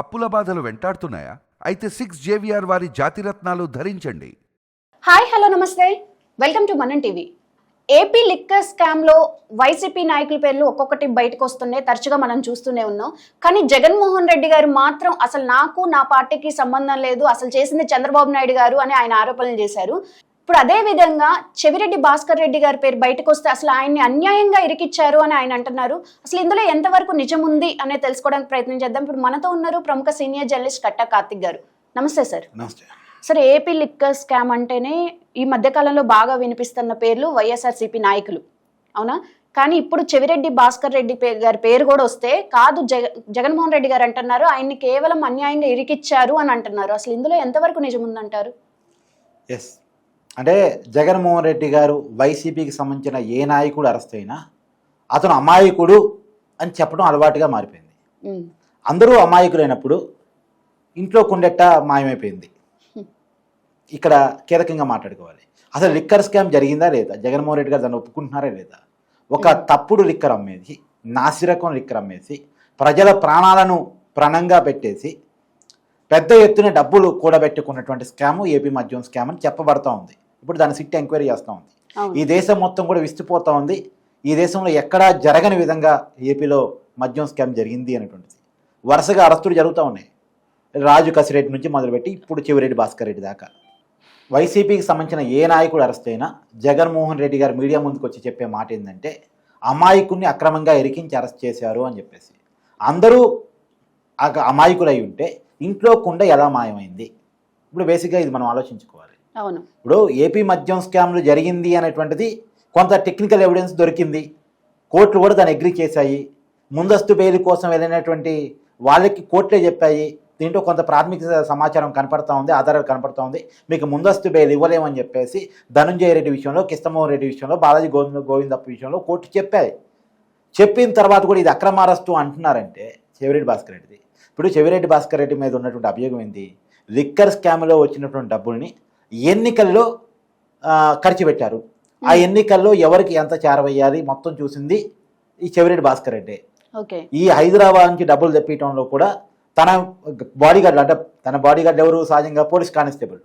అప్పుల బాధలు వెంటాడుతున్నాయా? అయితే 6 JVR వారి జాతిరత్నాలు ధరించండి. హాయ్ హలో నమస్తే, వెల్కమ్ టు మనం టీవీ. ఏపీ లిక్కర్ స్కామ్లో వైసీపీ నాయకుల పేర్లు ఒక్కొక్కటి బయటకు వస్తున్నాయి, తరచుగా మనం చూస్తూనే ఉన్నాం. కానీ జగన్మోహన్ రెడ్డి గారు మాత్రం అసలు నాకు నా పార్టీకి సంబంధం లేదు, అసలు చేసింది చంద్రబాబు నాయుడు గారు అని ఆయన ఆరోపణలు చేశారు. ఇప్పుడు అదే విధంగా చెవిరెడ్డి భాస్కర్ రెడ్డి గారి పేరు బయటకు వస్తే అసలు ఆయన్ని అన్యాయంగా ఇరికిచ్చారు అని ఆయన అంటున్నారు. అసలు ఇందులో ఎంతవరకు నిజం ఉంది అనేది తెలుసుకోవడానికి ప్రయత్నం చేద్దాం. ఇప్పుడు మనతో ఉన్నారు ప్రముఖ సీనియర్ జర్నలిస్ట్ కట్టా కార్తిక్ గారు. నమస్తే సార్. నమస్తే సార్, ఏపీ లిక్కర్ స్కామ్ అంటేనే ఈ మధ్యకాలంలో బాగా వినిపిస్తున్న పేర్లు వైఎస్ఆర్సీపీ నాయకులు, అవునా? కానీ ఇప్పుడు చెవిరెడ్డి భాస్కర్ రెడ్డి గారి పేరు కూడా వస్తే కాదు, జగన్మోహన్ రెడ్డి గారు అంటున్నారు ఆయన్ని కేవలం అన్యాయంగా ఇరికిచ్చారు అని అంటున్నారు. అసలు ఇందులో ఎంతవరకు నిజం ఉందంటారు? ఎస్, అంటే జగన్మోహన్ రెడ్డి గారు వైసీపీకి సంబంధించిన ఏ నాయకుడు అరెస్ట్ అయినా అతను అమాయకుడు అని చెప్పడం అలవాటుగా మారిపోయింది. అందరూ అమాయకులైనప్పుడు ఇంట్లో కుండెట్ట మాయమైపోయింది. ఇక్కడ కీలకంగా మాట్లాడుకోవాలి. అసలు లిక్కర్ స్కామ్ జరిగిందా లేదా, జగన్మోహన్ రెడ్డి గారు దాన్ని ఒప్పుకుంటున్నారా లేదా? ఒక తప్పుడు లిక్కర్ అమ్మేసి, నాసిరకం లిక్కర్ అమ్మేసి, ప్రజల ప్రాణాలను ప్రణంగా పెట్టేసి పెద్ద ఎత్తున డబ్బులు కూడబెట్టుకున్నటువంటి స్కాము ఏపీ మద్యం స్కామ్ అని చెప్పబడతా ఉంది. ఇప్పుడు దాన్ని సిట్ ఎంక్వైరీ చేస్తూ ఉంది. ఈ దేశం మొత్తం కూడా విస్తుపోతూ ఉంది. ఈ దేశంలో ఎక్కడా జరగని విధంగా ఏపీలో మద్యం స్కామ్ జరిగింది అనేటువంటిది. వరుసగా అరెస్టులు జరుగుతూ ఉన్నాయి. రాజు కసిరెడ్డి నుంచి మొదలుపెట్టి ఇప్పుడు చెవిరెడ్డి భాస్కర్ రెడ్డి దాకా. వైసీపీకి సంబంధించిన ఏ నాయకుడు అరెస్ట్ అయినా జగన్మోహన్ రెడ్డి గారు మీడియా ముందుకు వచ్చి చెప్పే మాట ఏంటంటే అమాయకుడిని అక్రమంగా ఇరికించి అరెస్ట్ చేశారు అని చెప్పేసి. అందరూ అమాయకులు అయి ఉంటే ఇంట్లో కుండ ఎలా మాయమైంది? ఇప్పుడు బేసిక్గా ఇది మనం ఆలోచించుకోవాలి. అవును, ఇప్పుడు ఏపీ మద్యం స్కామ్లు జరిగింది అనేటువంటిది కొంత టెక్నికల్ ఎవిడెన్స్ దొరికింది. కోర్టులు కూడా దాన్ని అగ్రీ చేశాయి. ముందస్తు బెయిల్ కోసం వెళ్ళినటువంటి వాళ్ళకి కోర్టులే చెప్పాయి దీంట్లో కొంత ప్రాథమిక సమాచారం కనపడతా ఉంది, ఆధారాలు కనపడతా ఉంది, మీకు ముందస్తు బెయిల్ ఇవ్వలేమని చెప్పేసి ధనుంజయ రెడ్డి విషయంలో, కృష్ణమోహన్ రెడ్డి విషయంలో, బాలాజీ గోవిందప్ప విషయంలో కోర్టు చెప్పాయి. చెప్పిన తర్వాత కూడా ఇది అక్రమ అరెస్టు అంటున్నారంటే చెవిరెడ్డి భాస్కర్ రెడ్డిది. ఇప్పుడు చెవిరెడ్డి భాస్కర్ రెడ్డి మీద ఉన్నటువంటి అభియోగం ఏంటి? లిక్కర్ స్కామ్లో వచ్చినటువంటి డబ్బుల్ని ఎన్నికల్లో ఖర్చు పెట్టారు. ఆ ఎన్నికల్లో ఎవరికి ఎంత చేరవేయాలి మొత్తం చూసింది ఈ చెవిరెడ్డి భాస్కర్ రెడ్డి. ఈ హైదరాబాద్ నుంచి డబ్బులు తెప్పించడంలో కూడా తన బాడీగార్డులు, అంటే తన బాడీగార్డు ఎవరు? సహజంగా పోలీస్ కానిస్టేబుల్,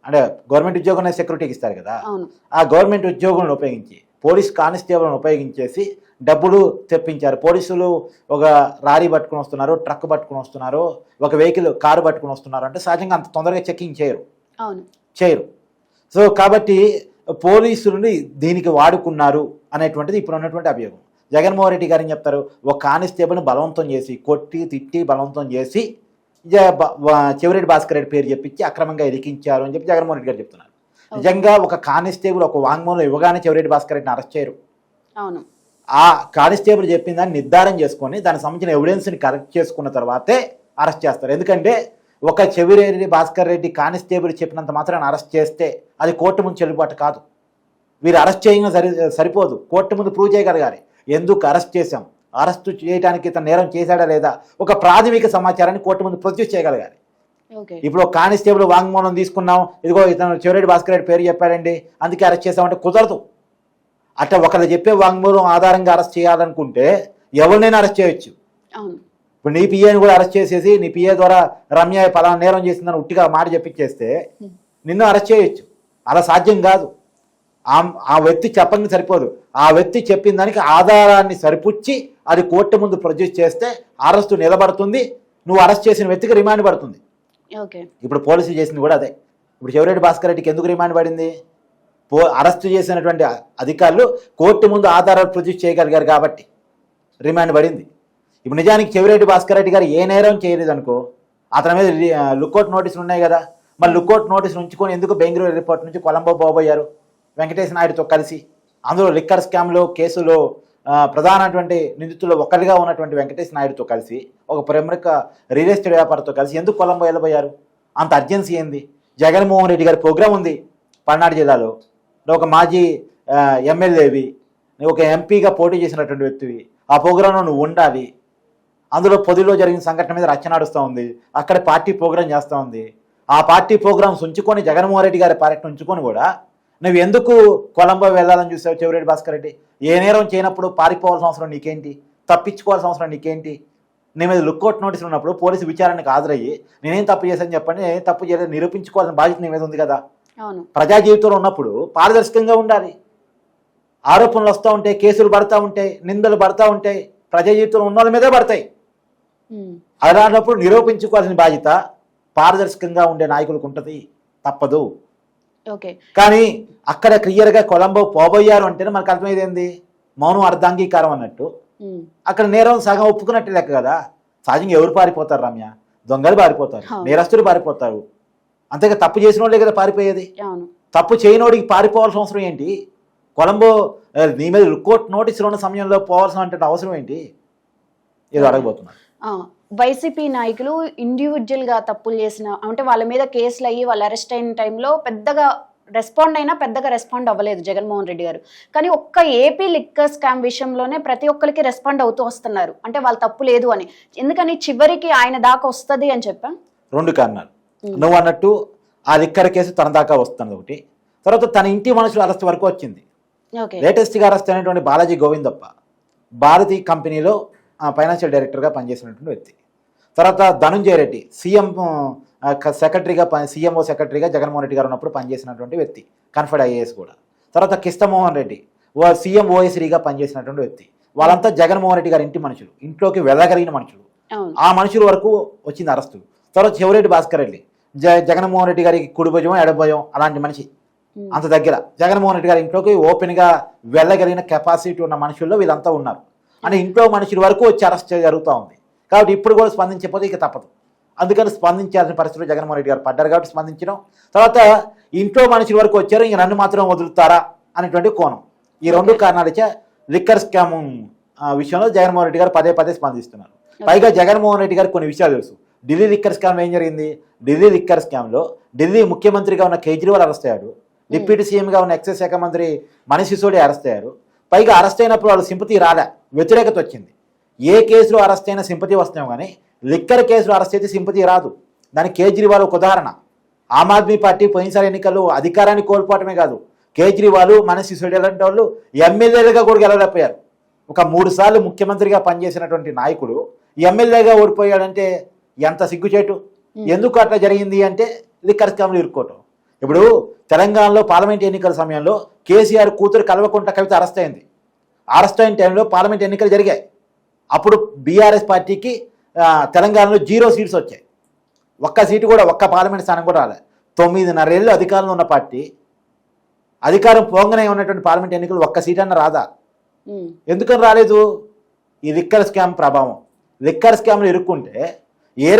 అంటే గవర్నమెంట్ ఉద్యోగం సెక్యూరిటీకి ఇస్తారు కదా, ఆ గవర్నమెంట్ ఉద్యోగులను ఉపయోగించి పోలీస్ కానిస్టేబుల్ని ఉపయోగించేసి డబ్బులు తెప్పించారు. పోలీసులు ఒక లారీ పట్టుకుని వస్తున్నారు, ట్రక్ పట్టుకుని వస్తున్నారు, ఒక వెహికల్ కారు పట్టుకుని వస్తున్నారు అంటే సహజంగా అంత తొందరగా చెక్కింగ్ చేయరు. సో కాబట్టి పోలీసులని దీనికి వాడుకున్నారు అనేటువంటిది ఇప్పుడు ఉన్నటువంటి అభియోగం. జగన్మోహన్ రెడ్డి గారు ఏం చెప్తారు? ఒక కానిస్టేబుల్ని బలవంతం చేసి, కొట్టి తిట్టి బలవంతం చేసి చెవిరెడ్డి భాస్కర్ రెడ్డి పేరు చెప్పించి అక్రమంగా ఇరికించారు అని చెప్పి జగన్మోహన్ రెడ్డి గారు చెప్తున్నారు. నిజంగా ఒక కానిస్టేబుల్ ఒక వాంగ్మూలం ఇవ్వగానే చెవిరెడ్డి భాస్కర్ రెడ్డిని అరెస్ట్ చేయరు. ఆ కానిస్టేబుల్ చెప్పిన దాన్ని నిర్ధారణ చేసుకొని దానికి సంబంధించిన ఎవిడెన్స్ని కరెక్ట్ చేసుకున్న తర్వాతే అరెస్ట్ చేస్తారు. ఎందుకంటే ఒక చెవిరెడ్డి భాస్కర్ రెడ్డి కానిస్టేబుల్ చెప్పినంత మాత్రాన్ని అరెస్ట్ చేస్తే అది కోర్టు ముందు చెల్లుబాటు కాదు. వీరు అరెస్ట్ చేయడం సరిపోదు, కోర్టు ముందు ప్రూవ్ చేయగలగాలి. ఎందుకు అరెస్ట్ చేశాం, అరెస్ట్ చేయడానికి ఇతను నేరం చేశాడా లేదా, ఒక ప్రాథమిక సమాచారాన్ని కోర్టు ముందు ప్రొడ్యూస్ చేయగలగాలి. ఇప్పుడు ఒక కానిస్టేబుల్ వాంగ్మూలం తీసుకున్నాం, ఇదిగో ఇతను చెవిరెడ్డి భాస్కర్ రెడ్డి పేరు చెప్పాడండి అందుకే అరెస్ట్ చేశామంటే కుదరదు. అట్లా ఒకళ్ళు చెప్పే వాంగ్మూలం ఆధారంగా అరెస్ట్ చేయాలనుకుంటే ఎవరినైనా అరెస్ట్ చేయొచ్చు. ఇప్పుడు నీ పిఏని కూడా అరెస్ట్ చేసేసి నీ పిఏ ద్వారా రమ్య పలానా నేరం చేసిందని ఉట్టిగా మాట చెప్పించేస్తే నిన్ను అరెస్ట్ చేయొచ్చు. అలా సాధ్యం కాదు. ఆ వ్యక్తి చెప్పండి సరిపోదు, ఆ వ్యక్తి చెప్పిన దానికి ఆధారాన్ని సరిపుచ్చి అది కోర్టు ముందు ప్రొడ్యూస్ చేస్తే అరెస్టు నిలబడుతుంది, నువ్వు అరెస్ట్ చేసిన వ్యక్తికి రిమాండ్ పడుతుంది. ఇప్పుడు పోలీసులు చేసింది కూడా అదే. ఇప్పుడు చెవిరెడ్డి భాస్కర్ రెడ్డికి ఎందుకు రిమాండ్ పడింది? అరెస్టు చేసినటువంటి అధికారులు కోర్టు ముందు ఆధారాలు ప్రొడ్యూస్ చేయగలిగారు కాబట్టి రిమాండ్ పడింది. ఇప్పుడు నిజానికి చెవిరెడ్డి భాస్కర్ రెడ్డి గారు ఏ నేరం చేయలేదు అనుకో, అతని మీద లుక్అవుట్ నోటీసులు ఉన్నాయి కదా, మరి లుక్అవుట్ నోటీసులు ఉంచుకొని ఎందుకు బెంగళూరు ఎయిర్పోర్ట్ నుంచి కొలంబో పోబోయారు వెంకటేశ్వర నాయుడుతో కలిసి? అందులో లిక్కర్ స్కామ్లో కేసులో ప్రధానటువంటి నిందితుల్లో ఒకరిగా ఉన్నటువంటి వెంకటేశ్వర నాయుడుతో కలిసి, ఒక ప్రముఖ రియల్ ఎస్టేట్ వ్యాపారితో కలిసి ఎందుకు కొలంబో వెళ్ళబోయారు? అంత అర్జెన్సీ ఏంది? జగన్మోహన్ రెడ్డి గారి ప్రోగ్రాం ఉంది పల్నాడు జిల్లాలో, ఒక మాజీ ఎమ్మెల్యేవి, ఒక ఎంపీగా పోటీ చేసినటువంటి వ్యక్తివి, ఆ ప్రోగ్రాంలో నువ్వు ఉండాలి. అందులో పొదిలో జరిగిన సంఘటన మీద రచ్చ నడుస్తూ ఉంది, అక్కడ పార్టీ ప్రోగ్రాం చేస్తూ ఉంది. ఆ పార్టీ ప్రోగ్రామ్స్ ఉంచుకొని జగన్మోహన్ రెడ్డి గారి పర్యటన ఉంచుకొని కూడా నువ్వు ఎందుకు కొలంబో వెళ్ళాలని చూసావు చెవిరెడ్డి భాస్కర్ రెడ్డి? ఏ నేరం చేయనప్పుడు పారిపోవాల్సిన అవసరం నీకేంటి? తప్పించుకోవాల్సిన అవసరం నీకేంటి? నీ మీద లుక్అవుట్ నోటీసులు ఉన్నప్పుడు పోలీసు విచారణకు హాజరయ్యి నేనేం తప్పు చేశాను చెప్పండి, నేనేం తప్పు చేయలేదు నిరూపించుకోవాల్సిన బాధ్యత నీ మీద ఉంది కదా. అవును. ప్రజా జీవితంలో ఉన్నప్పుడు పారదర్శకంగా ఉండాలి. ఆరోపణలు వస్తూ ఉంటాయి, కేసులు పడతా ఉంటాయి, నిందలు పడతా ఉంటాయి, ప్రజా జీవితంలో ఉన్న వాళ్ళ మీదే పడతాయి. అలాంటప్పుడు నిరూపించుకోవాల్సిన బాధ్యత పారదర్శకంగా ఉండే నాయకులకు ఉంటుంది, తప్పదు. ఓకే. కానీ అక్కడ క్లియర్గా కొలంబో పోబోయారు అంటేనే మనకు అర్థమైంది ఏంది, మౌనం అర్ధాంగీకారం అన్నట్టు. అక్కడ నేరం సగం ఒప్పుకున్నట్టు లెక్క కదా. సహజంగా ఎవరు పారిపోతారు రమ్య? దొంగలు పారిపోతారు, నేరస్తులు పారిపోతారు, అంతేగా తప్పు చేసిన వాళ్ళే కదా పారిపోయేది. తప్పు చేయనోడికి పారిపోవాల్సిన అవసరం ఏంటి? కొలంబో నీ మీద లుక్అవుట్ నోటీసులు ఉన్న సమయంలో పోవాల్సిన అంటే అవసరం ఏంటి? ఏదో అడగబోతున్నారు. వైసీపీ నాయకులు ఇండివిజువల్ గా తప్పులు చేసిన అంటే వాళ్ళ మీద కేసులు అయ్యి వాళ్ళు అరెస్ట్ అయిన టైంలో పెద్దగా రెస్పాండ్ అవ్వలేదు జగన్మోహన్ రెడ్డి గారు. కానీ ఒక్క ఏపీ లిక్కర్ స్కామ్ విషయంలోనే ప్రతి ఒక్కరికి రెస్పాండ్ అవుతూ వస్తున్నారు, అంటే వాళ్ళ తప్పు లేదు అని. ఎందుకని చివరికి ఆయన దాకా వస్తుంది అని చెప్పా? 2 కారణాలు. నువ్వు అన్నట్టు ఆ లిక్కర్ కేసు తన దాకా వస్తుంది ఒకటి, తర్వాత తన ఇంటి మనుషుల అరెస్ట్ వరకు వచ్చింది. లేటెస్ట్ గా అరెస్ట్ అయినటువంటి బాలాజీ గోవిందప్ప భారతీ కంపెనీలో ఫైనాన్షియల్ డైరెక్టర్గా పనిచేసినటువంటి వ్యక్తి. తర్వాత ధనుంజయ రెడ్డి సీఎం సెక్రటరీగా సీఎంఓ సెక్రటరీగా జగన్మోహన్ రెడ్డి గారు ఉన్నప్పుడు పనిచేసినటువంటి వ్యక్తి, కన్ఫర్డ్ ఐఏఎస్ కూడా. తర్వాత కృష్ణమోహన్ రెడ్డి సీఎం ఓఎస్రీగా పనిచేసినటువంటి వ్యక్తి. వాళ్ళంతా జగన్మోహన్ రెడ్డి గారి ఇంటి మనుషులు, ఇంట్లోకి వెళ్ళగలిగిన మనుషులు. ఆ మనుషుల వరకు వచ్చింది అరెస్టు. తర్వాత చెవిరెడ్డి భాస్కర్ రెడ్డి జగన్మోహన్ రెడ్డి గారికి కుడిభుజం ఎడభుజం అలాంటి మనిషి, అంత దగ్గర జగన్మోహన్ రెడ్డి గారి ఇంట్లోకి ఓపెన్గా వెళ్ళగలిగిన కెపాసిటీ ఉన్న మనుషుల్లో వీళ్ళంతా ఉన్నారు. అంటే ఇంట్లో మనుషుల వరకు వచ్చి అరెస్ట్ జరుగుతూ ఉంది. కాబట్టి ఇప్పుడు కూడా స్పందించకపోతే ఇక తప్పదు. అందుకని స్పందించాల్సిన పరిస్థితులు జగన్మోహన్ రెడ్డి గారు పడ్డారు కాబట్టి స్పందించడం. తర్వాత ఇంట్లో మనుషుల వరకు వచ్చారు, ఇంక నన్ను మాత్రం వదులుతారా అనేటువంటి కోణం. ఈ 2 కారణాలు ఇచ్చే లిక్కర్ స్కామ్ విషయంలో జగన్మోహన్ రెడ్డి గారు పదే స్పందిస్తున్నారు. పైగా జగన్మోహన్ రెడ్డి గారికి కొన్ని విషయాలు తెలుసు. ఢిల్లీ లిక్కర్ స్కామ్ ఏం జరిగింది? ఢిల్లీ లిక్కర్ స్కామ్లో ఢిల్లీ ముఖ్యమంత్రిగా ఉన్న కేజ్రీవాల్ అరెస్ట్ అయ్యాడు, డిప్యూటీ సీఎంగా ఉన్న ఎక్సైజ్ శాఖ మంత్రి మనీష్ సిసోడియా అరెస్ట్ అయ్యారు. పైగా అరెస్ట్ అయినప్పుడు వాళ్ళు సింపతి రాలే, వ్యతిరేకత వచ్చింది. ఏ కేసులో అరెస్ట్ అయినా సింపతి వస్తాం కానీ లిక్కర్ కేసులో అరెస్ట్ అయితే సింపతి రాదు. దానికి కేజ్రీవాల్ ఒక ఉదాహరణ. ఆమ్ ఆద్మీ పార్టీ పోయినసారి ఎన్నికల్లో అధికారాన్ని కోల్పోవటమే కాదు, కేజ్రీవాల్ మనీష్ సిసోడియా లాంటి వాళ్ళు ఎమ్మెల్యేలుగా కూడా గెలవలేకపోయారు. ఒక 3 సార్లు ముఖ్యమంత్రిగా పనిచేసినటువంటి నాయకుడు ఎమ్మెల్యేగా ఓడిపోయాడంటే ఎంత సిగ్గుచేటు. ఎందుకు అట్లా జరిగింది అంటే లిక్కర్ స్కామ్లు ఇరుక్కోవటం. ఇప్పుడు తెలంగాణలో పార్లమెంట్ ఎన్నికల సమయంలో కేసీఆర్ కూతురు కల్వకుంట్ల కవిత అరెస్ట్ అయింది. అరెస్ట్ అయిన టైంలో పార్లమెంట్ ఎన్నికలు జరిగాయి. అప్పుడు బీఆర్ఎస్ పార్టీకి తెలంగాణలో 0 సీట్స్ వచ్చాయి. ఒక్క సీటు కూడా, ఒక్క పార్లమెంట్ స్థానం కూడా రాలే. 9.5 ఏళ్ళు అధికారంలో ఉన్న పార్టీ అధికారం పోగానే ఉన్నటువంటి పార్లమెంట్ ఎన్నికలు ఒక్క సీట్ అన్న రాదా? ఎందుకని రాలేదు? ఈ లిక్కర్ స్కామ్ ప్రభావం. లిక్కర్ స్కామ్లు ఇరుక్కుంటే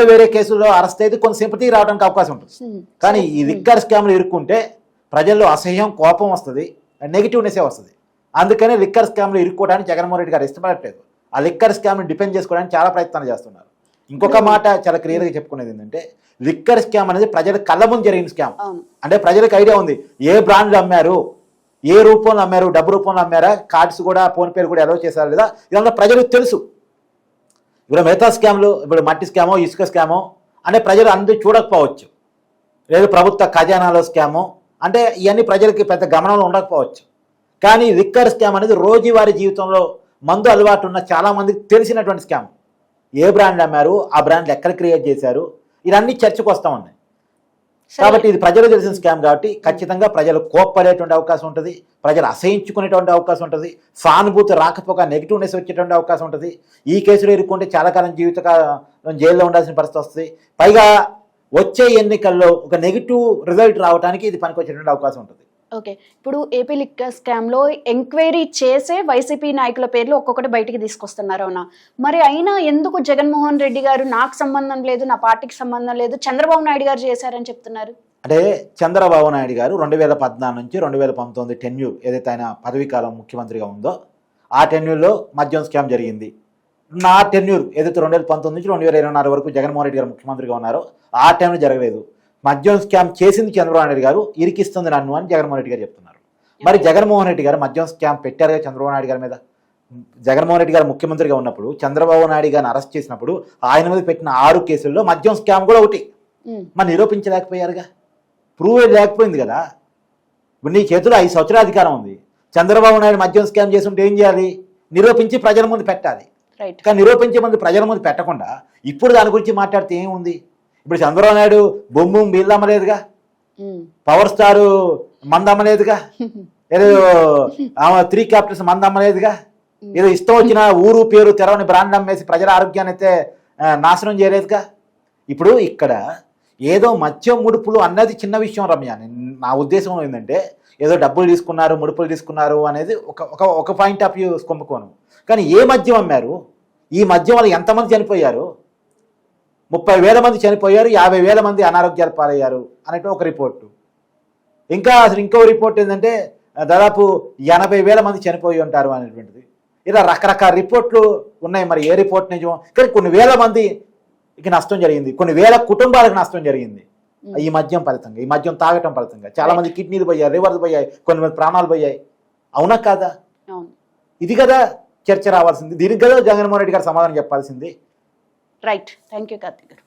వేరే కేసుల్లో అరెస్ట్ అయితే కొంత సింపతి రావడానికి అవకాశం ఉంటుంది. కానీ ఈ లిక్కర్ స్కామ్లు ఇరుక్కుంటే ప్రజల్లో అసహ్యం, కోపం వస్తుంది, నెగిటివ్నెస్సే వస్తుంది. అందుకనే లిక్కర్ స్కామ్లు ఇరుక్కోవడానికి జగన్మోహన్ రెడ్డి గారు ఇష్టపడట్లేదు. ఆ లిక్కర్ స్కామ్ని డిపెండ్ చేసుకోవడానికి చాలా ప్రయత్నాలు చేస్తున్నారు. ఇంకొక మాట చాలా క్లియర్గా చెప్పుకునేది ఏంటంటే లిక్కర్ స్కామ్ అనేది ప్రజల కళ్ళ ముందు జరిగిన స్కామ్. అంటే ప్రజలకు ఐడియా ఉంది ఏ బ్రాండ్లు అమ్మారు, ఏ రూపంలో అమ్మారు, డబ్బు రూపంలో అమ్మారా, కార్డ్స్ కూడా ఫోన్పేలు కూడా అలౌ చేశారు లేదా, ఇదంతా ప్రజలకు తెలుసు. ఇప్పుడు మిగతా స్కామ్లు, ఇప్పుడు మట్టి స్కామో ఇసుక స్కామో అంటే ప్రజలు అందరూ చూడకపోవచ్చు, లేదు ప్రభుత్వ ఖజానాలో స్కామో అంటే ఇవన్నీ ప్రజలకి పెద్ద గమనంలో ఉండకపోవచ్చు. కానీ లిక్కర్ స్కామ్ అనేది రోజువారీ జీవితంలో మందు అలవాటు ఉన్న చాలామందికి తెలిసినటువంటి స్కామ్. ఏ బ్రాండ్ అమ్మారు, ఆ బ్రాండ్లు ఎక్కడ క్రియేట్ చేశారు, ఇవన్నీ చర్చకు వస్తూ ఉన్నాయి. కాబట్టి ఇది ప్రజలకు తెలిసిన స్కామ్ కాబట్టి ఖచ్చితంగా ప్రజలు కోప్పడేటువంటి అవకాశం ఉంటుంది, ప్రజలు అసహించుకునేటువంటి అవకాశం ఉంటుంది, సానుభూతి రాకపోక నెగిటివ్నెస్ వచ్చేటువంటి అవకాశం ఉంటుంది. ఈ కేసులో ఇరుక్కుంటే చాలా కాలం జీవితకాలం జైల్లో ఉండాల్సిన పరిస్థితి వస్తుంది. పైగా వచ్చే ఎన్నికల్లో ఒక నెగిటివ్ రిజల్ట్ రావడానికి ఇది పనికొచ్చేటువంటి అవకాశం ఉంటుంది. ఓకే, ఇప్పుడు ఏపీ లిక్కర్ స్కామ్ లో ఎంక్వైరీ చేసే వైసీపీ నాయకుల పేర్లు ఒక్కొక్కటి బయటికి తీసుకొస్తున్నారు. అవునా? మరి అయినా ఎందుకు జగన్మోహన్ రెడ్డి గారు నాకు సంబంధం లేదు, నా పార్టీకి సంబంధం లేదు, చంద్రబాబు నాయుడు గారు చేశారని చెప్తున్నారు? అంటే చంద్రబాబు నాయుడు గారు 2014 నుంచి 2019 టెన్యూర్ ఏదైతే ఆయన పదవీకాలం ముఖ్యమంత్రిగా ఉందో ఆ టెన్యూర్లో మద్యం స్కామ్ జరిగింది. నా టెన్యూర్ ఏదైతే 2019 నుంచి 2024 వరకు జగన్మోహన్ రెడ్డి గారు ముఖ్యమంత్రిగా ఉన్నారో ఆ టైంలో జరగలేదు. మద్యం స్కామ్ చేసింది చంద్రబాబు నాయుడు గారు, ఇరికిస్తుంది నన్ను అని జగన్మోహన్ రెడ్డి గారు చెప్తున్నారు. మరి జగన్మోహన్ రెడ్డి గారు మద్యం స్కామ్ పెట్టారుగా చంద్రబాబు నాయుడు గారి మీద. జగన్మోహన్ రెడ్డి గారు ముఖ్యమంత్రిగా ఉన్నప్పుడు చంద్రబాబు నాయుడు గారిని అరెస్ట్ చేసినప్పుడు ఆయన మీద పెట్టిన 6 కేసుల్లో మద్యం స్కామ్ కూడా ఒకటి. మరి నిరూపించలేకపోయారుగా, ప్రూవ్ లేకపోయింది కదా. ఇప్పుడు నీ చేతిలో 5 సంవత్సరాల అధికారం ఉంది. చంద్రబాబు నాయుడు మద్యం స్కామ్ చేస్తుంటే ఏం చేయాలి? నిరూపించి ప్రజల ముందు పెట్టాలి. రైట్. కానీ నిరూపించే ముందు ప్రజల ముందు పెట్టకుండా ఇప్పుడు దాని గురించి మాట్లాడితే ఏముంది? ఇప్పుడు చంద్రబాబు నాయుడు బొమ్ము బిల్లు అమ్మలేదుగా, పవర్ స్టార్ మంద అమ్మలేదుగా, ఏదో 3 క్యాపిటల్స్ మంద అమ్మలేదుగా, ఏదో ఇష్టం వచ్చిన ఊరు పేరు తెరవని బ్రాండ్ అమ్మేసి ప్రజల ఆరోగ్యాన్ని అయితే నాశనం చేయలేదుగా. ఇప్పుడు ఇక్కడ ఏదో మద్యం ముడుపులు అన్నది చిన్న విషయం రమ్య. నా ఉద్దేశం ఏంటంటే ఏదో డబ్బులు తీసుకున్నారు, ముడుపులు తీసుకున్నారు అనేది ఒక పాయింట్ ఆఫ్ వ్యూ కుంభకోణం. కానీ ఏ మద్యం అమ్మారు? ఈ మద్యం వల్ల ఎంతమంది చనిపోయారు? 30,000 మంది చనిపోయారు, 50,000 మంది అనారోగ్యాలు పాలయ్యారు అనేటి ఒక రిపోర్టు. ఇంకా అసలు ఇంకో రిపోర్ట్ ఏంటంటే దాదాపు 80,000 మంది చనిపోయి ఉంటారు అనేటువంటిది. ఇలా రకరకాల రిపోర్ట్లు ఉన్నాయి. మరి ఏ రిపోర్ట్ నిజం? కానీ కొన్ని వేల మందికి నష్టం జరిగింది, కొన్ని వేల కుటుంబాలకు నష్టం జరిగింది ఈ మద్యం ఫలితంగా, ఈ మద్యం తాగటం ఫలితంగా. చాలా మంది కిడ్నీలు పోయాయి, లివర్లు పోయాయి, కొంతమంది ప్రాణాలు పోయాయి. అవునా కాదా? ఇది కదా చర్చ రావాల్సింది. దీనికి కదా జగన్మోహన్ రెడ్డి గారు సమాధానం చెప్పాల్సింది. రైట్. థ్యాంక్ యూ కార్తీక్ గారు.